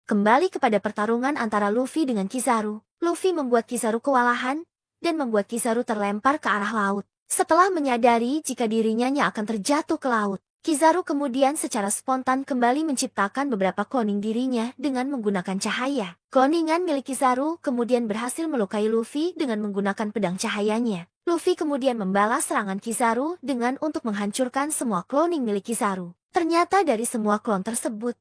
Kembali kepada pertarungan antara Luffy dengan Kizaru. Luffy membuat Kizaru kewalahan, dan membuat Kizaru terlempar ke arah laut. Setelah menyadari jika dirinya akan terjatuh ke laut, Kizaru kemudian secara spontan kembali menciptakan beberapa cloning dirinya dengan menggunakan cahaya. Cloningan milik Kizaru kemudian berhasil melukai Luffy dengan menggunakan pedang cahayanya. Luffy kemudian membalas serangan Kizaru dengan untuk menghancurkan semua cloning milik Kizaru. Ternyata dari semua klon tersebut,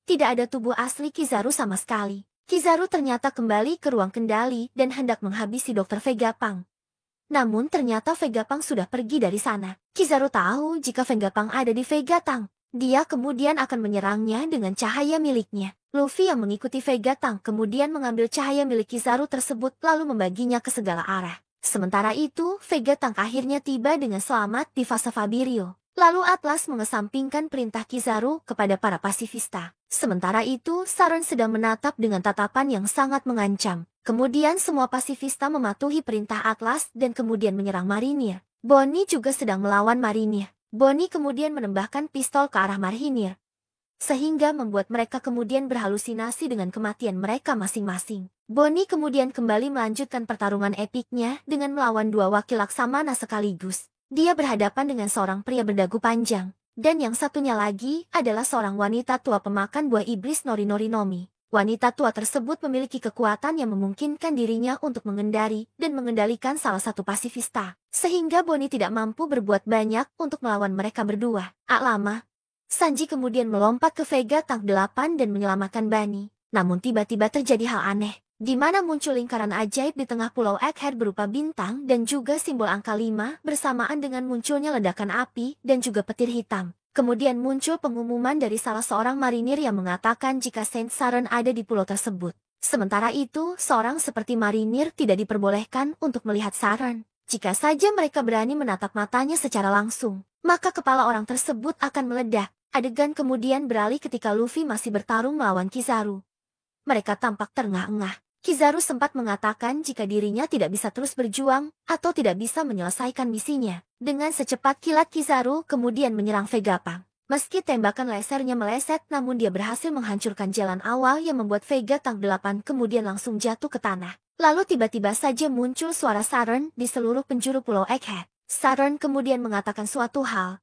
tidak ada tubuh asli Kizaru sama sekali. Kizaru ternyata kembali ke ruang kendali dan hendak menghabisi Dr. Vegapunk. Namun ternyata Vegapunk sudah pergi dari sana. Kizaru tahu jika Vegapunk ada di Vegapunk. Dia kemudian akan menyerangnya dengan cahaya miliknya. Luffy yang mengikuti Vegapunk kemudian mengambil cahaya milik Kizaru tersebut lalu membaginya ke segala arah. Sementara itu, Vegapunk akhirnya tiba dengan selamat di fase Fabirio. Lalu Atlas mengesampingkan perintah Kizaru kepada para pasifista. Sementara itu, Saron sedang menatap dengan tatapan yang sangat mengancam. Kemudian semua pasifista mematuhi perintah Atlas dan kemudian menyerang marinir. Bonnie juga sedang melawan marinir. Bonnie kemudian menembakkan pistol ke arah marinir, sehingga membuat mereka kemudian berhalusinasi dengan kematian mereka masing-masing. Bonnie kemudian kembali melanjutkan pertarungan epiknya dengan melawan dua wakil laksamana sekaligus. Dia berhadapan dengan seorang pria berdagu panjang, dan yang satunya lagi adalah seorang wanita tua pemakan buah iblis Nori-Nori-Nomi. Wanita tua tersebut memiliki kekuatan yang memungkinkan dirinya untuk mengendari dan mengendalikan salah satu pasifista, sehingga Bonnie tidak mampu berbuat banyak untuk melawan mereka berdua. Lama, Sanji kemudian melompat ke Vegapunk 8 dan menyelamatkan Bunny. Namun tiba-tiba terjadi hal aneh, di mana muncul lingkaran ajaib di tengah pulau Egghead berupa bintang dan juga simbol angka 5 bersamaan dengan munculnya ledakan api dan juga petir hitam. Kemudian muncul pengumuman dari salah seorang marinir yang mengatakan jika Saint Saron ada di pulau tersebut. Sementara itu, seorang seperti marinir tidak diperbolehkan untuk melihat Saron. Jika saja mereka berani menatap matanya secara langsung, maka kepala orang tersebut akan meledak. Adegan kemudian beralih ketika Luffy masih bertarung melawan Kizaru. Mereka tampak terengah-engah. Kizaru sempat mengatakan jika dirinya tidak bisa terus berjuang atau tidak bisa menyelesaikan misinya. Dengan secepat kilat Kizaru kemudian menyerang Vegapunk. Meski tembakan lasernya meleset, namun dia berhasil menghancurkan jalan awal yang membuat Vegapunk 8 kemudian langsung jatuh ke tanah. Lalu tiba-tiba saja muncul suara Saron di seluruh penjuru pulau Egghead. Saron kemudian mengatakan suatu hal,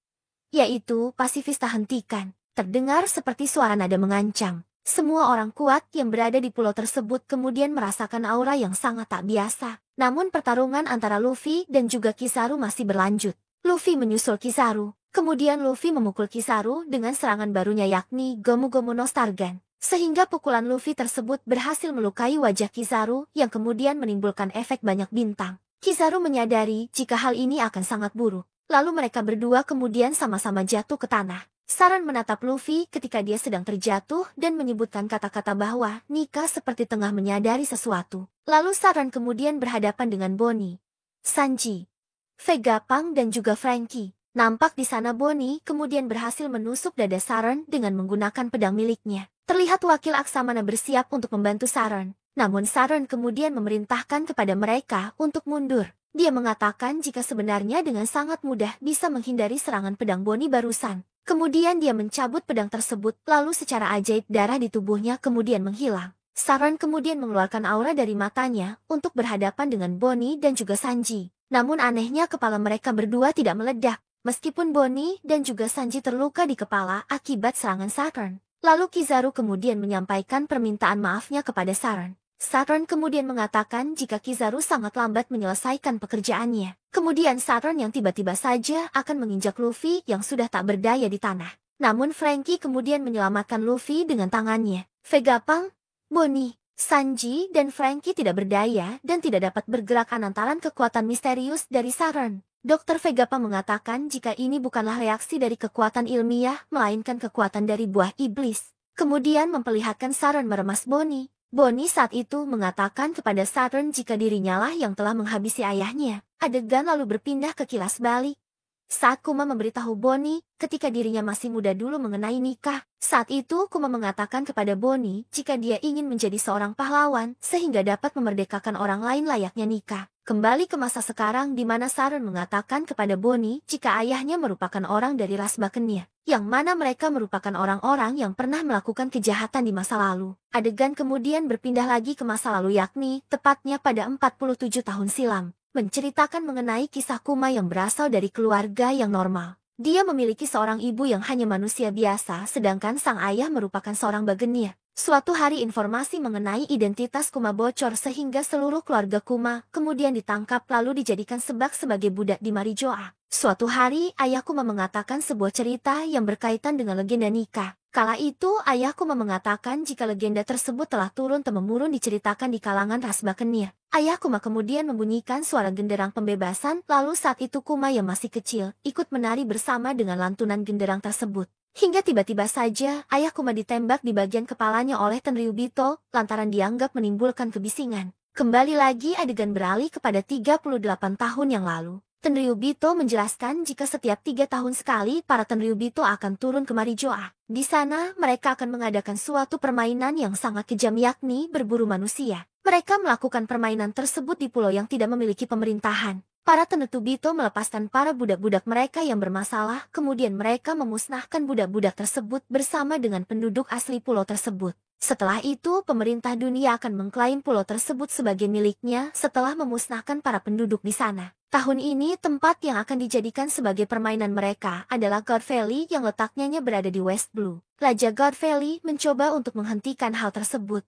yaitu pasifista hentikan. Terdengar seperti suara nada mengancam. Semua orang kuat yang berada di pulau tersebut kemudian merasakan aura yang sangat tak biasa. Namun pertarungan antara Luffy dan juga Kizaru masih berlanjut. Luffy menyusul Kizaru. Kemudian Luffy memukul Kizaru dengan serangan barunya yakni Gomu Gomu no Stargan. Sehingga pukulan Luffy tersebut berhasil melukai wajah Kizaru yang kemudian menimbulkan efek banyak bintang. Kizaru menyadari jika hal ini akan sangat buruk. Lalu mereka berdua kemudian sama-sama jatuh ke tanah. Saron menatap Luffy ketika dia sedang terjatuh dan menyebutkan kata-kata bahwa Nika seperti tengah menyadari sesuatu. Lalu Saron kemudian berhadapan dengan Bonnie, Sanji, Vegapunk dan juga Franky. Nampak di sana Bonnie kemudian berhasil menusuk dada Saron dengan menggunakan pedang miliknya. Terlihat wakil Aksamana bersiap untuk membantu Saron. Namun Saron kemudian memerintahkan kepada mereka untuk mundur. Dia mengatakan jika sebenarnya dengan sangat mudah bisa menghindari serangan pedang Bonnie barusan. Kemudian dia mencabut pedang tersebut, lalu secara ajaib darah di tubuhnya kemudian menghilang. Saron kemudian mengeluarkan aura dari matanya untuk berhadapan dengan Bonnie dan juga Sanji. Namun anehnya kepala mereka berdua tidak meledak, meskipun Bonnie dan juga Sanji terluka di kepala akibat serangan Saron. Lalu Kizaru kemudian menyampaikan permintaan maafnya kepada Saron. Saron kemudian mengatakan jika Kizaru sangat lambat menyelesaikan pekerjaannya. Kemudian Saron yang tiba-tiba saja akan menginjak Luffy yang sudah tak berdaya di tanah. Namun Franky kemudian menyelamatkan Luffy dengan tangannya. Vegapunk, Bonnie, Sanji dan Franky tidak berdaya dan tidak dapat bergerak lantaran kekuatan misterius dari Saron. Dr. Vegapunk mengatakan jika ini bukanlah reaksi dari kekuatan ilmiah, melainkan kekuatan dari buah iblis. Kemudian memperlihatkan Saron meremas Bonnie. Bonnie saat itu mengatakan kepada Saron jika dirinya lah yang telah menghabisi ayahnya. Adegan lalu berpindah ke kilas balik. Saat Kuma memberitahu Bonnie ketika dirinya masih muda dulu mengenai nikah. Saat itu Kuma mengatakan kepada Bonnie jika dia ingin menjadi seorang pahlawan sehingga dapat memerdekakan orang lain layaknya nikah. Kembali ke masa sekarang di mana Sharon mengatakan kepada Bonnie jika ayahnya merupakan orang dari ras Bakenia, yang mana mereka merupakan orang-orang yang pernah melakukan kejahatan di masa lalu. Adegan kemudian berpindah lagi ke masa lalu yakni tepatnya pada 47 tahun silam, menceritakan mengenai kisah Kuma yang berasal dari keluarga yang normal. Dia memiliki seorang ibu yang hanya manusia biasa sedangkan sang ayah merupakan seorang Bagenia. Suatu hari informasi mengenai identitas Kuma bocor sehingga seluruh keluarga Kuma kemudian ditangkap lalu dijadikan sebagai budak di Marijoa. Suatu hari ayah Kuma mengatakan sebuah cerita yang berkaitan dengan legenda nikah. Kala itu ayah Kuma mengatakan jika legenda tersebut telah turun-temurun diceritakan di kalangan ras Bakenia. Ayah Kuma kemudian membunyikan suara genderang pembebasan lalu saat itu Kuma yang masih kecil ikut menari bersama dengan lantunan genderang tersebut. Hingga tiba-tiba saja ayah Kuma ditembak di bagian kepalanya oleh Tenryubito lantaran dianggap menimbulkan kebisingan. Kembali lagi adegan beralih kepada 38 tahun yang lalu. Tenryubito menjelaskan jika setiap 3 tahun sekali para Tenryubito akan turun ke Marijoa. Di sana mereka akan mengadakan suatu permainan yang sangat kejam yakni berburu manusia. Mereka melakukan permainan tersebut di pulau yang tidak memiliki pemerintahan. Para Tenryubito melepaskan para budak-budak mereka yang bermasalah, kemudian mereka memusnahkan budak-budak tersebut bersama dengan penduduk asli pulau tersebut. Setelah itu, pemerintah dunia akan mengklaim pulau tersebut sebagai miliknya setelah memusnahkan para penduduk di sana. Tahun ini, tempat yang akan dijadikan sebagai permainan mereka adalah God Valley yang letaknya berada di West Blue. Raja God Valley mencoba untuk menghentikan hal tersebut.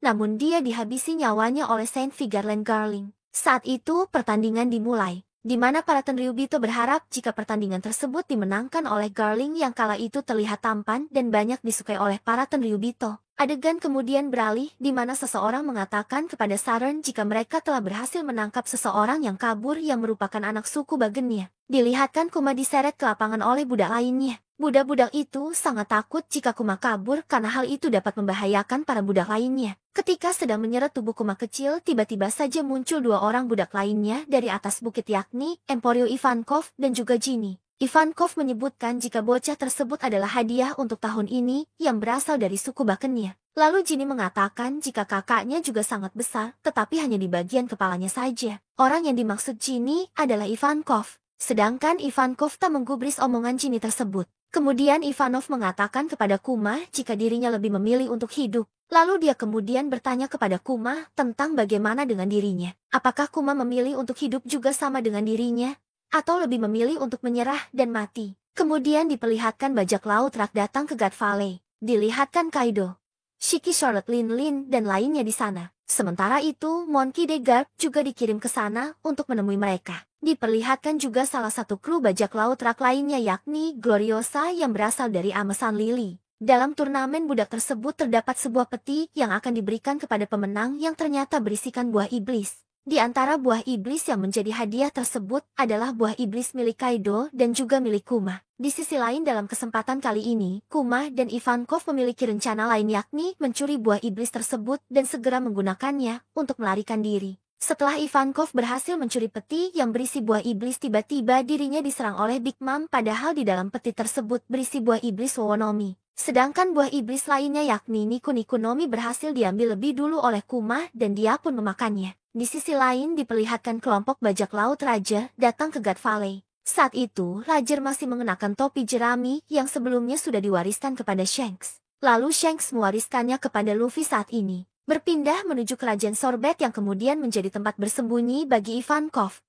Namun dia dihabisi nyawanya oleh Saint Vigarland Garling. Saat itu pertandingan dimulai, di mana para Tenryubito berharap jika pertandingan tersebut dimenangkan oleh Garling yang kala itu terlihat tampan dan banyak disukai oleh para Tenryubito. Adegan kemudian beralih di mana seseorang mengatakan kepada Sharon jika mereka telah berhasil menangkap seseorang yang kabur yang merupakan anak suku Bagenia. Dilihatkan Kuma diseret ke lapangan oleh budak lainnya. Budak-budak itu sangat takut jika Kuma kabur karena hal itu dapat membahayakan para budak lainnya. Ketika sedang menyeret tubuh Kuma kecil, tiba-tiba saja muncul 2 orang budak lainnya dari atas bukit yakni Emporio Ivankov dan juga Ginny. Ivankov menyebutkan jika bocah tersebut adalah hadiah untuk tahun ini yang berasal dari suku Bakenia. Lalu Ginny mengatakan jika kakaknya juga sangat besar, tetapi hanya di bagian kepalanya saja. Orang yang dimaksud Ginny adalah Ivankov. Sedangkan Ivankov tak menggubris omongan Ginny tersebut. Kemudian Ivanov mengatakan kepada Kuma jika dirinya lebih memilih untuk hidup. Lalu dia kemudian bertanya kepada Kuma tentang bagaimana dengan dirinya. Apakah Kuma memilih untuk hidup juga sama dengan dirinya? Atau lebih memilih untuk menyerah dan mati? Kemudian diperlihatkan bajak laut rak datang ke God Valley. Dilihatkan Kaido, Shiki, Charlotte, Lin, dan lainnya di sana. Sementara itu, Monkey D. Garp juga dikirim ke sana untuk menemui mereka. Diperlihatkan juga salah satu kru bajak laut rak lainnya yakni Gloriosa yang berasal dari Amesan Lily. Dalam turnamen budak tersebut terdapat sebuah peti yang akan diberikan kepada pemenang yang ternyata berisikan buah iblis. Di antara buah iblis yang menjadi hadiah tersebut adalah buah iblis milik Kaido dan juga milik Kuma. Di sisi lain dalam kesempatan kali ini, Kuma dan Ivankov memiliki rencana lain yakni mencuri buah iblis tersebut dan segera menggunakannya untuk melarikan diri. Setelah Ivankov berhasil mencuri peti yang berisi buah iblis, tiba-tiba dirinya diserang oleh Big Mom padahal di dalam peti tersebut berisi buah iblis Wowonomi. Sedangkan buah iblis lainnya yakni Niku Nomi berhasil diambil lebih dulu oleh Kuma dan dia pun memakannya. Di sisi lain diperlihatkan kelompok bajak laut Raja datang ke God Valley. Saat itu, Roger masih mengenakan topi jerami yang sebelumnya sudah diwariskan kepada Shanks. Lalu Shanks mewariskannya kepada Luffy saat ini. Berpindah menuju kerajaan Sorbet yang kemudian menjadi tempat bersembunyi bagi Ivankov,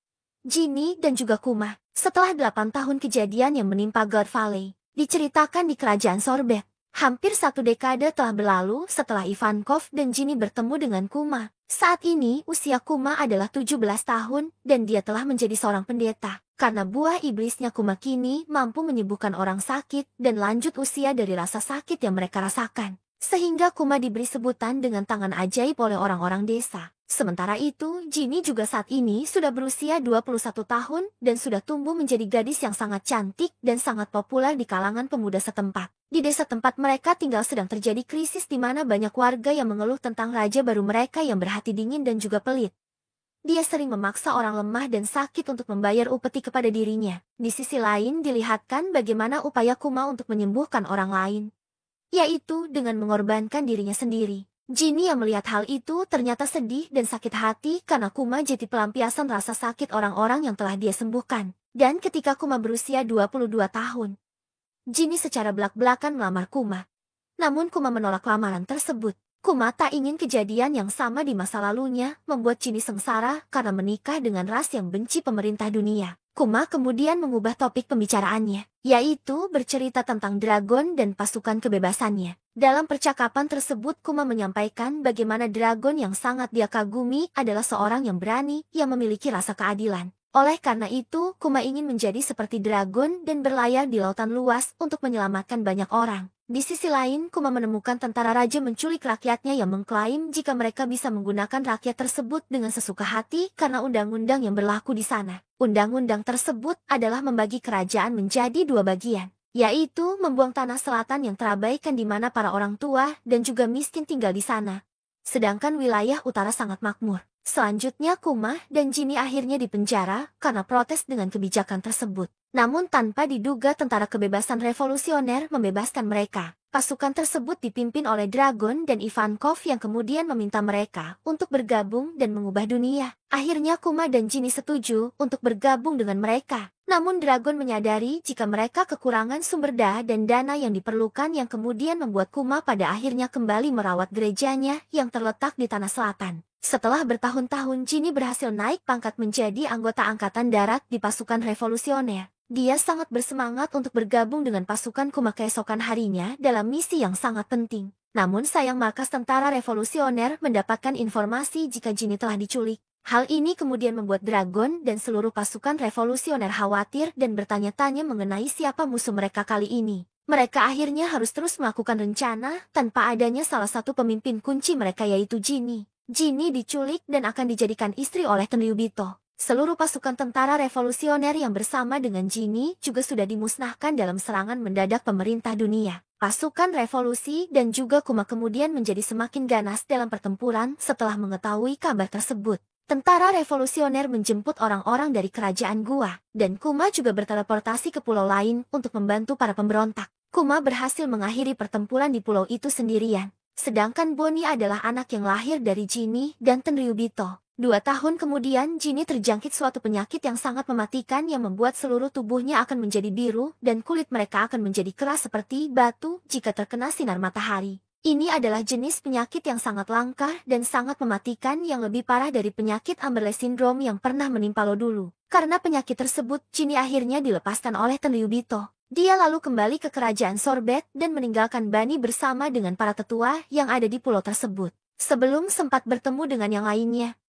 Ginny, dan juga Kuma. Setelah 8 tahun kejadian yang menimpa God Valley, diceritakan di kerajaan Sorbet. Hampir 1 dekade telah berlalu setelah Ivankov dan Ginny bertemu dengan Kuma. Saat ini usia Kuma adalah 17 tahun dan dia telah menjadi seorang pendeta. Karena buah iblisnya Kuma kini mampu menyembuhkan orang sakit dan lanjut usia dari rasa sakit yang mereka rasakan. Sehingga Kuma diberi sebutan dengan tangan ajaib oleh orang-orang desa. Sementara itu, Ginny juga saat ini sudah berusia 21 tahun dan sudah tumbuh menjadi gadis yang sangat cantik dan sangat populer di kalangan pemuda setempat. Di desa tempat mereka tinggal sedang terjadi krisis di mana banyak warga yang mengeluh tentang raja baru mereka yang berhati dingin dan juga pelit. Dia sering memaksa orang lemah dan sakit untuk membayar upeti kepada dirinya. Di sisi lain dilihatkan bagaimana upaya Kuma untuk menyembuhkan orang lain, yaitu dengan mengorbankan dirinya sendiri. Jinny yang melihat hal itu ternyata sedih dan sakit hati karena Kuma jadi pelampiasan rasa sakit orang-orang yang telah dia sembuhkan. Dan ketika Kuma berusia 22 tahun, Jinny secara belak-belakan melamar Kuma. Namun Kuma menolak lamaran tersebut. Kuma tak ingin kejadian yang sama di masa lalunya membuat Jinny sengsara karena menikah dengan ras yang benci pemerintah dunia. Kuma kemudian mengubah topik pembicaraannya, yaitu bercerita tentang dragon dan pasukan kebebasannya. Dalam percakapan tersebut Kuma menyampaikan bagaimana dragon yang sangat dia kagumi adalah seorang yang berani yang memiliki rasa keadilan. Oleh karena itu, Kuma ingin menjadi seperti dragon dan berlayar di lautan luas untuk menyelamatkan banyak orang. Di sisi lain, Kuma menemukan tentara raja menculik rakyatnya yang mengklaim jika mereka bisa menggunakan rakyat tersebut dengan sesuka hati karena undang-undang yang berlaku di sana. Undang-undang tersebut adalah membagi kerajaan menjadi dua bagian, yaitu membuang tanah selatan yang terabaikan di mana para orang tua dan juga miskin tinggal di sana. Sedangkan wilayah utara sangat makmur. Selanjutnya Kuma dan Jinny akhirnya dipenjara karena protes dengan kebijakan tersebut. Namun tanpa diduga tentara kebebasan revolusioner membebaskan mereka. Pasukan tersebut dipimpin oleh Dragon dan Ivankov yang kemudian meminta mereka untuk bergabung dan mengubah dunia. Akhirnya Kuma dan Jinny setuju untuk bergabung dengan mereka. Namun Dragon menyadari jika mereka kekurangan sumber daya dan dana yang diperlukan yang kemudian membuat Kuma pada akhirnya kembali merawat gerejanya yang terletak di tanah selatan. Setelah bertahun-tahun Jinny berhasil naik pangkat menjadi anggota angkatan darat di pasukan revolusioner. Dia sangat bersemangat untuk bergabung dengan pasukan Kuma keesokan harinya dalam misi yang sangat penting. Namun sayang markas tentara revolusioner mendapatkan informasi jika Jinny telah diculik. Hal ini kemudian membuat Dragon dan seluruh pasukan revolusioner khawatir dan bertanya-tanya mengenai siapa musuh mereka kali ini. Mereka akhirnya harus terus melakukan rencana tanpa adanya salah satu pemimpin kunci mereka yaitu Jinny. Jinny diculik dan akan dijadikan istri oleh Tenryubito. Seluruh pasukan tentara revolusioner yang bersama dengan Jinny juga sudah dimusnahkan dalam serangan mendadak pemerintah dunia. Pasukan revolusi dan juga Kuma kemudian menjadi semakin ganas dalam pertempuran setelah mengetahui kabar tersebut. Tentara revolusioner menjemput orang-orang dari kerajaan Gua, dan Kuma juga berteleportasi ke pulau lain untuk membantu para pemberontak. Kuma berhasil mengakhiri pertempuran di pulau itu sendirian. Sedangkan Bonnie adalah anak yang lahir dari Jinny dan Tenryubito. 2 tahun kemudian Jinny terjangkit suatu penyakit yang sangat mematikan yang membuat seluruh tubuhnya akan menjadi biru dan kulit mereka akan menjadi keras seperti batu jika terkena sinar matahari. Ini adalah jenis penyakit yang sangat langka dan sangat mematikan yang lebih parah dari penyakit Amberle Syndrome yang pernah menimpa lo dulu. Karena penyakit tersebut, Jinny akhirnya dilepaskan oleh Tenryubito. Dia lalu kembali ke kerajaan Sorbet dan meninggalkan Bani bersama dengan para tetua yang ada di pulau tersebut. Sebelum sempat bertemu dengan yang lainnya,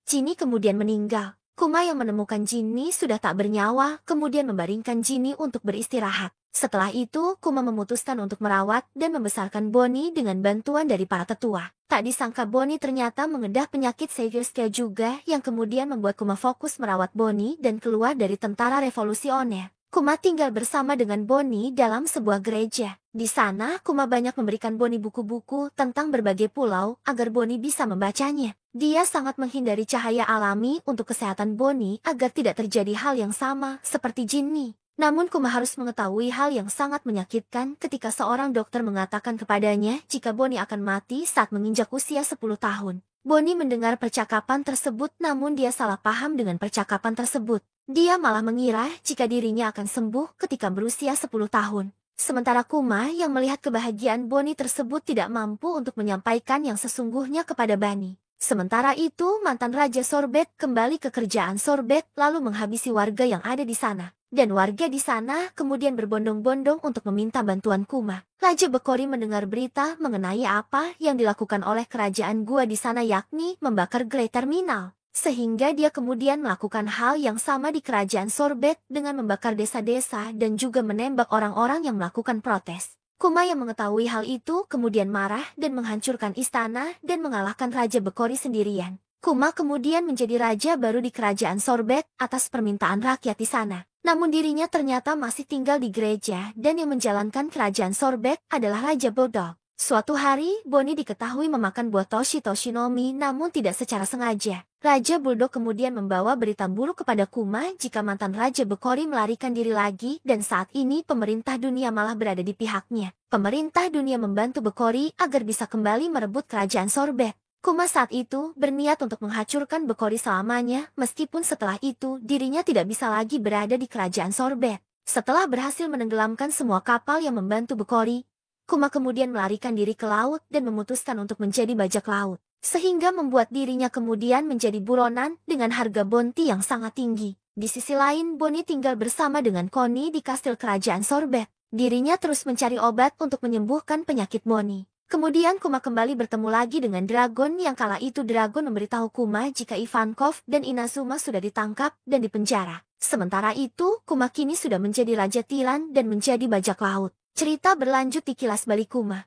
Jinny kemudian meninggal. Kuma yang menemukan Jinny sudah tak bernyawa, kemudian membaringkan Jinny untuk beristirahat. Setelah itu, Kuma memutuskan untuk merawat dan membesarkan Bonnie dengan bantuan dari para tetua. Tak disangka Bonnie ternyata mengedah penyakit Severskia juga yang kemudian membuat Kuma fokus merawat Bonnie dan keluar dari tentara revolusioner. Kuma tinggal bersama dengan Bonnie dalam sebuah gereja. Di sana, Kuma banyak memberikan Bonnie buku-buku tentang berbagai pulau agar Bonnie bisa membacanya. Dia sangat menghindari cahaya alami untuk kesehatan Bonnie agar tidak terjadi hal yang sama seperti Jinny. Namun Kuma harus mengetahui hal yang sangat menyakitkan ketika seorang dokter mengatakan kepadanya jika Bonnie akan mati saat menginjak usia 10 tahun. Bonnie mendengar percakapan tersebut namun dia salah paham dengan percakapan tersebut. Dia malah mengira jika dirinya akan sembuh ketika berusia 10 tahun. Sementara Kuma yang melihat kebahagiaan Bonnie tersebut tidak mampu untuk menyampaikan yang sesungguhnya kepada Bani. Sementara itu mantan Raja Sorbet kembali ke kerajaan Sorbet lalu menghabisi warga yang ada di sana. Dan warga di sana kemudian berbondong-bondong untuk meminta bantuan Kuma. Raja Bekori mendengar berita mengenai apa yang dilakukan oleh kerajaan Gua di sana yakni membakar Great Terminal. Sehingga dia kemudian melakukan hal yang sama di kerajaan Sorbet dengan membakar desa-desa dan juga menembak orang-orang yang melakukan protes. Kuma yang mengetahui hal itu kemudian marah dan menghancurkan istana dan mengalahkan Raja Bekori sendirian. Kuma kemudian menjadi raja baru di kerajaan Sorbet atas permintaan rakyat di sana. Namun dirinya ternyata masih tinggal di gereja dan yang menjalankan kerajaan Sorbet adalah Raja Bodog. Suatu hari, Bonnie diketahui memakan buah Toshi-Toshinomi namun tidak secara sengaja. Raja Bulldog kemudian membawa berita buruk kepada Kuma jika mantan Raja Bekori melarikan diri lagi dan saat ini pemerintah dunia malah berada di pihaknya. Pemerintah dunia membantu Bekori agar bisa kembali merebut kerajaan Sorbet. Kuma saat itu berniat untuk menghancurkan Bekori selamanya meskipun setelah itu dirinya tidak bisa lagi berada di kerajaan Sorbet. Setelah berhasil menenggelamkan semua kapal yang membantu Bekori, Kuma kemudian melarikan diri ke laut dan memutuskan untuk menjadi bajak laut, sehingga membuat dirinya kemudian menjadi buronan dengan harga bounty yang sangat tinggi. Di sisi lain, Bonnie tinggal bersama dengan Connie di kastil kerajaan Sorbet. Dirinya terus mencari obat untuk menyembuhkan penyakit Bonnie. Kemudian Kuma kembali bertemu lagi dengan Dragon yang kala itu Dragon memberitahu Kuma jika Ivankov dan Inazuma sudah ditangkap dan dipenjara. Sementara itu, Kuma kini sudah menjadi Raja Tilan dan menjadi bajak laut. Cerita berlanjut di Kilas Balik Kuma.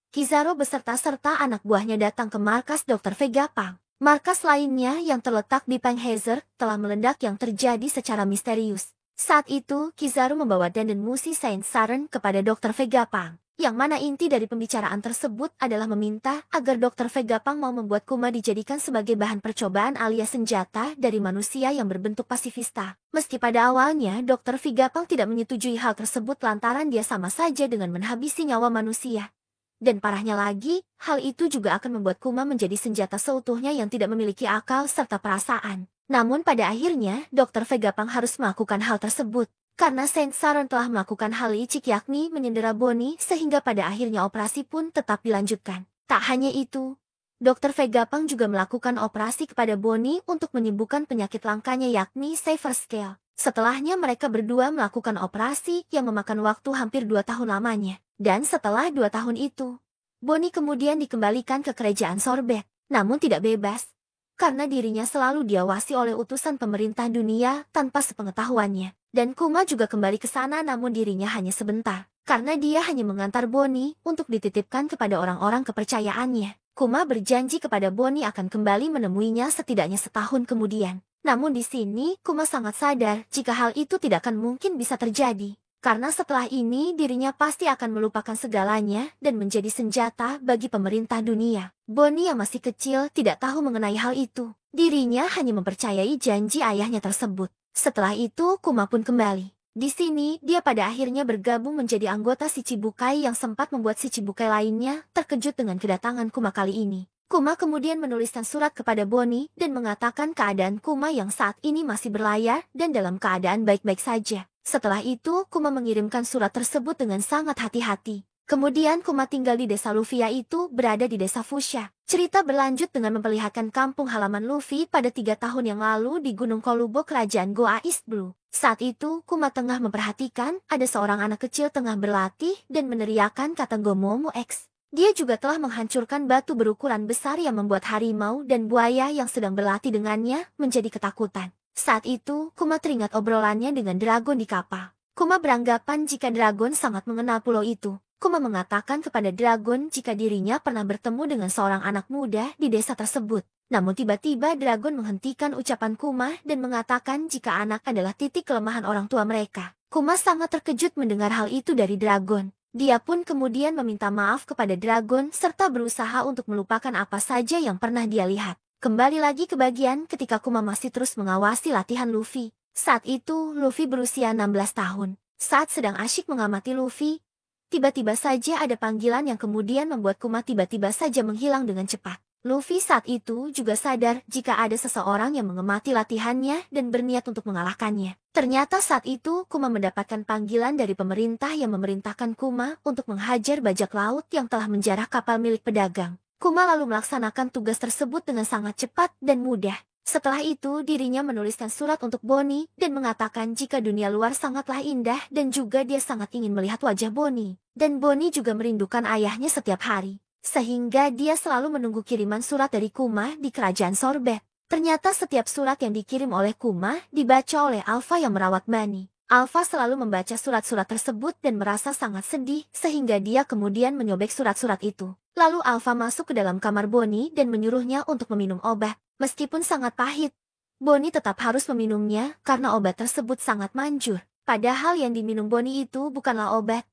Kizaru beserta-serta anak buahnya datang ke markas Dr. Vegapunk. Markas lainnya yang terletak di Penghazer telah meledak yang terjadi secara misterius. Saat itu, Kizaru membawa Danden Mushi Saint Saren kepada Dr. Vegapunk. Yang mana inti dari pembicaraan tersebut adalah meminta agar Dr. Vegapunk mau membuat Kuma dijadikan sebagai bahan percobaan alias senjata dari manusia yang berbentuk pasifista. Meski pada awalnya Dr. Vegapunk tidak menyetujui hal tersebut lantaran dia sama saja dengan menghabisi nyawa manusia. Dan parahnya lagi, hal itu juga akan membuat Kuma menjadi senjata seutuhnya yang tidak memiliki akal serta perasaan. Namun pada akhirnya, Dr. Vegapunk harus melakukan hal tersebut. Karena Saint Saren telah melakukan hal licik yakni menyendera Bonnie sehingga pada akhirnya operasi pun tetap dilanjutkan. Tak hanya itu, Dr. Vegapunk juga melakukan operasi kepada Bonnie untuk menyembuhkan penyakit langkanya yakni Silver Scale. Setelahnya mereka berdua melakukan operasi yang memakan waktu hampir 2 tahun lamanya. Dan setelah 2 tahun itu, Bonnie kemudian dikembalikan ke kerajaan Sorbet, namun tidak bebas. Karena dirinya selalu diawasi oleh utusan pemerintah dunia tanpa sepengetahuannya. Dan Kuma juga kembali ke sana namun dirinya hanya sebentar. Karena dia hanya mengantar Bonnie untuk dititipkan kepada orang-orang kepercayaannya. Kuma berjanji kepada Bonnie akan kembali menemuinya setidaknya setahun kemudian. Namun di sini Kuma sangat sadar jika hal itu tidak akan mungkin bisa terjadi. Karena setelah ini dirinya pasti akan melupakan segalanya dan menjadi senjata bagi pemerintah dunia. Bonnie yang masih kecil tidak tahu mengenai hal itu. Dirinya hanya mempercayai janji ayahnya tersebut. Setelah itu Kuma pun kembali. Di sini dia pada akhirnya bergabung menjadi anggota Shichibukai yang sempat membuat Shichibukai lainnya terkejut dengan kedatangan Kuma kali ini. Kuma kemudian menuliskan surat kepada Bonnie dan mengatakan keadaan Kuma yang saat ini masih berlayar dan dalam keadaan baik-baik saja. Setelah itu, Kuma mengirimkan surat tersebut dengan sangat hati-hati. Kemudian Kuma tinggal di desa Lufia itu berada di desa Fushia. Cerita berlanjut dengan memperlihatkan kampung halaman Luffy pada 3 tahun yang lalu di Gunung Kolubo kerajaan Goa East Blue. Saat itu, Kuma tengah memperhatikan ada seorang anak kecil tengah berlatih dan meneriakkan kata Gomomu X. Dia juga telah menghancurkan batu berukuran besar yang membuat harimau dan buaya yang sedang berlatih dengannya menjadi ketakutan. Saat itu, Kuma teringat obrolannya dengan Dragon di kapal. Kuma beranggapan jika Dragon sangat mengenal pulau itu. Kuma mengatakan kepada Dragon jika dirinya pernah bertemu dengan seorang anak muda di desa tersebut. Namun tiba-tiba Dragon menghentikan ucapan Kuma dan mengatakan jika anak adalah titik kelemahan orang tua mereka. Kuma sangat terkejut mendengar hal itu dari Dragon. Dia pun kemudian meminta maaf kepada Dragon serta berusaha untuk melupakan apa saja yang pernah dia lihat. Kembali lagi ke bagian ketika Kuma masih terus mengawasi latihan Luffy. Saat itu, Luffy berusia 16 tahun. Saat sedang asyik mengamati Luffy, tiba-tiba saja ada panggilan yang kemudian membuat Kuma tiba-tiba saja menghilang dengan cepat. Luffy saat itu juga sadar jika ada seseorang yang mengamati latihannya dan berniat untuk mengalahkannya. Ternyata saat itu Kuma mendapatkan panggilan dari pemerintah yang memerintahkan Kuma untuk menghajar bajak laut yang telah menjarah kapal milik pedagang. Kuma lalu melaksanakan tugas tersebut dengan sangat cepat dan mudah. Setelah itu dirinya menuliskan surat untuk Bonnie dan mengatakan jika dunia luar sangatlah indah dan juga dia sangat ingin melihat wajah Bonnie. Dan Bonnie juga merindukan ayahnya setiap hari. Sehingga dia selalu menunggu kiriman surat dari Kuma di kerajaan Sorbet. Ternyata setiap surat yang dikirim oleh Kuma dibaca oleh Alpha yang merawat Bani. Alpha selalu membaca surat-surat tersebut dan merasa sangat sedih sehingga dia kemudian menyobek surat-surat itu. Lalu Alpha masuk ke dalam kamar Bonnie dan menyuruhnya untuk meminum obat. Meskipun sangat pahit, Bonnie tetap harus meminumnya karena obat tersebut sangat manjur. Padahal yang diminum Bonnie itu bukanlah obat,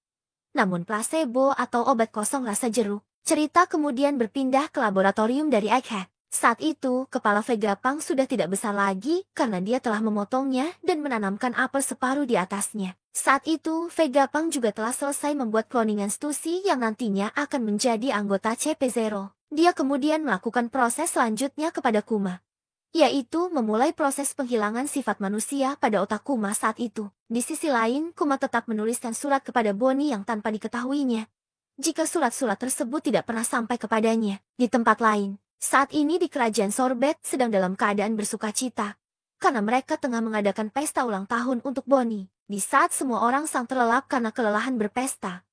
namun placebo atau obat kosong rasa jeruk. Cerita kemudian berpindah ke laboratorium dari Egghead. Saat itu, kepala Vegapunk sudah tidak besar lagi karena dia telah memotongnya dan menanamkan apel separuh di atasnya. Saat itu, Vegapunk juga telah selesai membuat kloningan Stussy yang nantinya akan menjadi anggota CP0. Dia kemudian melakukan proses selanjutnya kepada Kuma, yaitu memulai proses penghilangan sifat manusia pada otak Kuma saat itu. Di sisi lain, Kuma tetap menuliskan surat kepada Bonnie yang tanpa diketahuinya jika surat-surat tersebut tidak pernah sampai kepadanya. Di tempat lain, saat ini di kerajaan Sorbet sedang dalam keadaan bersuka cita, karena mereka tengah mengadakan pesta ulang tahun untuk Bonnie. Di saat semua orang sang terlelap karena kelelahan berpesta,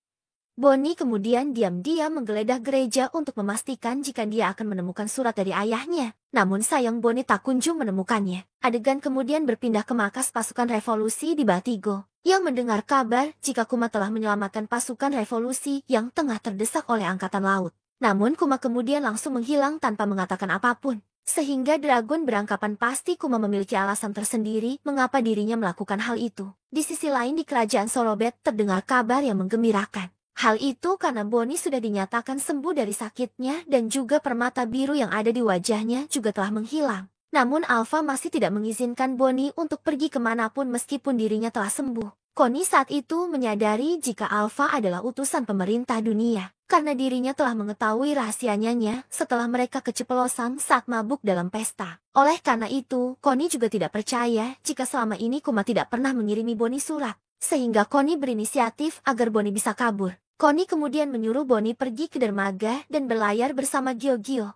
Bonnie kemudian diam-diam menggeledah gereja untuk memastikan jika dia akan menemukan surat dari ayahnya. Namun sayang Bonnie tak kunjung menemukannya. Adegan kemudian berpindah ke markas pasukan revolusi di Batigo, yang mendengar kabar jika Kuma telah menyelamatkan pasukan revolusi yang tengah terdesak oleh angkatan laut. Namun Kuma kemudian langsung menghilang tanpa mengatakan apapun. Sehingga Dragon beranggapan pasti Kuma memiliki alasan tersendiri mengapa dirinya melakukan hal itu. Di sisi lain di kerajaan Sorobet terdengar kabar yang menggembirakan. Hal itu karena Bonnie sudah dinyatakan sembuh dari sakitnya dan juga permata biru yang ada di wajahnya juga telah menghilang. Namun Alpha masih tidak mengizinkan Bonnie untuk pergi kemanapun meskipun dirinya telah sembuh. Connie saat itu menyadari jika Alpha adalah utusan pemerintah dunia, karena dirinya telah mengetahui rahasianya setelah mereka keceplosan saat mabuk dalam pesta. Oleh karena itu, Connie juga tidak percaya jika selama ini Kuma tidak pernah mengirimi Bonnie surat, sehingga Connie berinisiatif agar Bonnie bisa kabur. Connie kemudian menyuruh Bonnie pergi ke dermaga dan berlayar bersama Gyogyo,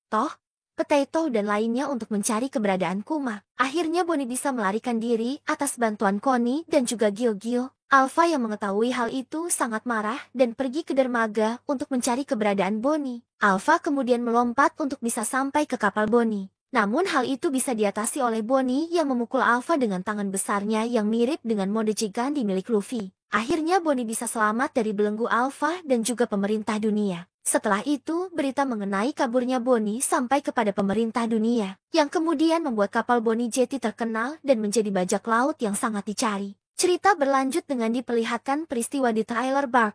Toh, Potato dan lainnya untuk mencari keberadaan Kuma. Akhirnya Bonnie bisa melarikan diri atas bantuan Connie dan juga Gyogyo. Alpha yang mengetahui hal itu sangat marah dan pergi ke dermaga untuk mencari keberadaan Bonnie. Alpha kemudian melompat untuk bisa sampai ke kapal Bonnie. Namun hal itu bisa diatasi oleh Bonnie yang memukul Alpha dengan tangan besarnya yang mirip dengan mode Gigandi milik Luffy. Akhirnya Bonnie bisa selamat dari belenggu Alpha dan juga pemerintah dunia. Setelah itu, berita mengenai kaburnya Bonnie sampai kepada pemerintah dunia, yang kemudian membuat kapal Bonnie Jetty terkenal dan menjadi bajak laut yang sangat dicari. Cerita berlanjut dengan diperlihatkan peristiwa di Trailer Bark,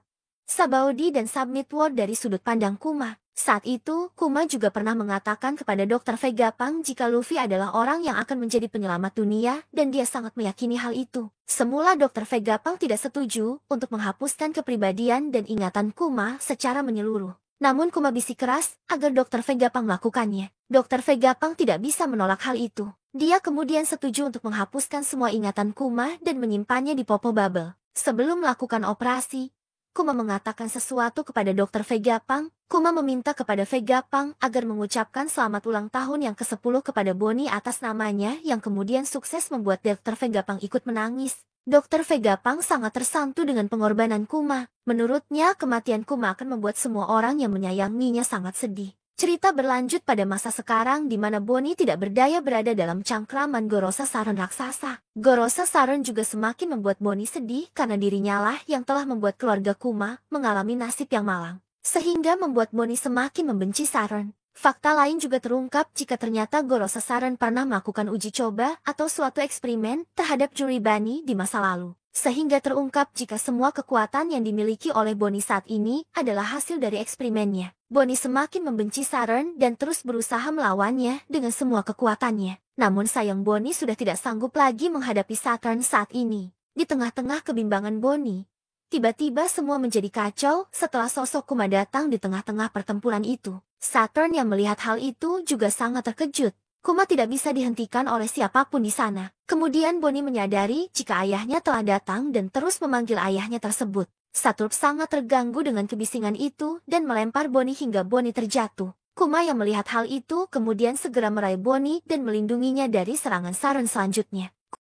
Sabaody dan Submit World dari sudut pandang Kuma. Saat itu, Kuma juga pernah mengatakan kepada Dr. Vegapunk jika Luffy adalah orang yang akan menjadi penyelamat dunia dan dia sangat meyakini hal itu. Semula Dr. Vegapunk tidak setuju untuk menghapuskan kepribadian dan ingatan Kuma secara menyeluruh. Namun Kuma bersikeras agar Dr. Vegapunk melakukannya. Dr. Vegapunk tidak bisa menolak hal itu. Dia kemudian setuju untuk menghapuskan semua ingatan Kuma dan menyimpannya di Popo Bubble. Sebelum melakukan operasi, Kuma mengatakan sesuatu kepada Dr. Vegapunk. Kuma meminta kepada Vegapunk agar mengucapkan selamat ulang tahun yang ke-10 kepada Bonnie atas namanya yang kemudian sukses membuat Dr. Vegapunk ikut menangis. Dr. Vegapunk sangat tersantu dengan pengorbanan Kuma. Menurutnya kematian Kuma akan membuat semua orang yang menyayanginya sangat sedih. Cerita berlanjut pada masa sekarang di mana Bonnie tidak berdaya berada dalam cangkraman Gorosa Saron raksasa. Gorosa Saron juga semakin membuat Bonnie sedih karena dirinya lah yang telah membuat keluarga Kuma mengalami nasib yang malang, sehingga membuat Bonnie semakin membenci Saron. Fakta lain juga terungkap jika ternyata Gorosa Saron pernah melakukan uji coba atau suatu eksperimen terhadap Juribani di masa lalu. Sehingga terungkap jika semua kekuatan yang dimiliki oleh Bonnie saat ini adalah hasil dari eksperimennya. Bonnie semakin membenci Saron dan terus berusaha melawannya dengan semua kekuatannya. Namun sayang Bonnie sudah tidak sanggup lagi menghadapi Saron saat ini. Di tengah-tengah kebimbangan Bonnie, tiba-tiba semua menjadi kacau setelah sosok Kuma datang di tengah-tengah pertempuran itu. Saron yang melihat hal itu juga sangat terkejut. Kuma tidak bisa dihentikan oleh siapapun di sana. Kemudian Bonnie menyadari jika ayahnya telah datang dan terus memanggil ayahnya tersebut. Saturn sangat terganggu dengan kebisingan itu dan melempar Bonnie hingga Bonnie terjatuh. Kuma yang melihat hal itu kemudian segera meraih Bonnie dan melindunginya dari serangan Saron selanjutnya.